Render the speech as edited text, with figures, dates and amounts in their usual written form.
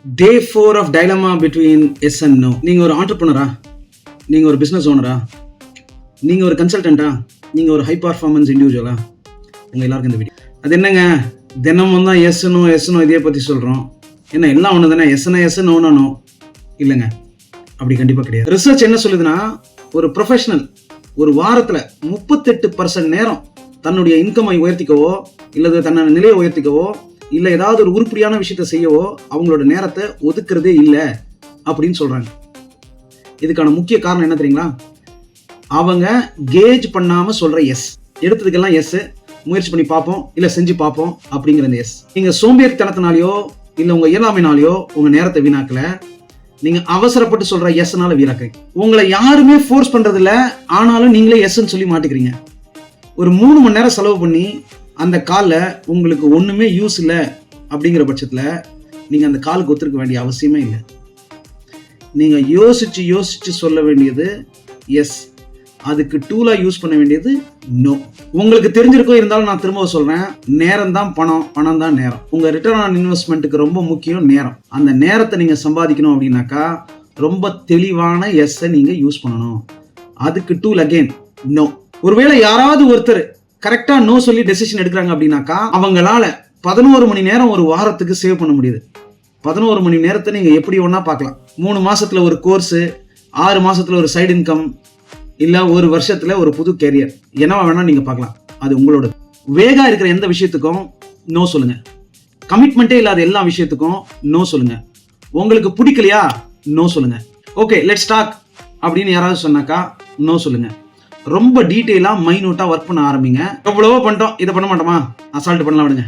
Day 4 of dilemma between yes and no. நீங்கள் ஒரு ஆண்டர்பிரனரா, நீங்கள் ஒரு பிஸ்னஸ் ஓனரா, நீங்கள் ஒரு கன்சல்டண்டா, நீங்கள் ஒரு ஹை பர்ஃபார்மன்ஸ் இண்டிவிஜுவலா, உங்கள் எல்லாருக்கும் இந்த வீடியோ. அது என்னங்க தினமும் தான் எஸ்னோ இதே பற்றி சொல்கிறோம். என்ன எல்லாம் ஒன்று தானே, எஸ் நோ இல்லைங்க, அப்படி கண்டிப்பாக கிடையாது. ரிசர்ச் என்ன சொல்லுதுன்னா, ஒரு ப்ரொஃபஷனல் ஒரு வாரத்தில் 38% நேரம் தன்னுடைய இன்கமை உயர்த்திக்கவோ இல்லது தன்னோட நிலையை உயர்த்திக்கவோ இல்லை ஏதாவது ஒரு உருப்படியான விஷயத்த செய்யவோ அவங்களோட நேரத்தை ஒதுக்குறதே இல்லை அப்படின்னு சொல்கிறாங்க. இதுக்கான முக்கிய காரணம் என்ன தெரியுங்களா? அவங்க கேஜ் பண்ணாமல் சொல்கிற எஸ், எடுத்ததுக்கெல்லாம் எஸ், முயற்சி பண்ணி பார்ப்போம் இல்லை செஞ்சு பார்ப்போம் அப்படிங்கிற இந்த எஸ். நீங்கள் சோம்பேறித்தனத்தினாலேயோ இல்லை உங்கள் இயலாமைனாலேயோ உங்கள் நேரத்தை வீணாக்கல, நீங்கள் அவசரப்பட்டு சொல்கிற எஸ்னால வீணாக்குறீங்க. உங்களை யாருமே ஃபோர்ஸ் பண்ணுறதில்ல, ஆனாலும் நீங்களே எஸ்ன்னு சொல்லி மாட்டிக்கிறீங்க. ஒரு 3 மணி நேரம் செலவு பண்ணி அந்த காலில் உங்களுக்கு ஒன்றுமே யூஸ் இல்லை அப்படிங்கிற பட்சத்தில் நீங்கள் அந்த காலுக்கு ஒத்துருக்க வேண்டிய அவசியமே இல்லை. நீங்கள் யோசிச்சு சொல்ல வேண்டியது எஸ், அதுக்கு டூலாக யூஸ் பண்ண வேண்டியது நோ. உங்களுக்கு தெரிஞ்சிருக்கோ, இருந்தாலும் நான் திரும்ப சொல்கிறேன், நேரம் தான் பணம், பணம் தான் நேரம். உங்கள் ரிட்டர்ன் ஆன் இன்வெஸ்ட்மெண்ட்டுக்கு ரொம்ப முக்கியம் நேரம். அந்த நேரத்தை நீங்கள் சம்பாதிக்கணும் அப்படின்னாக்கா ரொம்ப தெளிவான எஸ்ஸை நீங்கள் யூஸ் பண்ணணும். அதுக்கு டூல் அகெயின் நோ. ஒருவேளை யாராவது ஒருத்தர் கரெக்டா நோ சொல்லி டெசிஷன் எடுக்கிறாங்க அப்படின்னாக்கா அவங்களால 11 மணி நேரம் ஒரு வாரத்துக்கு சேவ் பண்ண முடியுது. 11 மணி நேரத்தை நீங்க எப்படி ஒன்னா பார்க்கலாம். 3 மாசத்துல ஒரு கோர்ஸ், 6 மாசத்துல ஒரு சைடு இன்கம், இல்ல ஒரு வருஷத்துல ஒரு புது கேரியர், என்னவா வேணா நீங்க பார்க்கலாம். அது உங்களோட. வேகா இருக்கிற எந்த விஷயத்துக்கும் நோ சொல்லுங்க. கமிட்மெண்ட்டே இல்லாத எல்லா விஷயத்துக்கும் நோ சொல்லுங்க. உங்களுக்கு பிடிக்கலையா நோ சொல்லுங்க. ஓகே லெட்ஸ் டாக் அப்படின்னு யாராவது சொன்னாக்கா நோ சொல்லுங்க. ரொம்ப டீட்டெயிலாக மைனூட்டாக ஒர்க் பண்ண ஆரம்பிங்க. எவ்வளவோ பண்ணிட்டோம், இதை பண்ண மாட்டோமா, அசால்ட் பண்ணலாம் விடுங்க.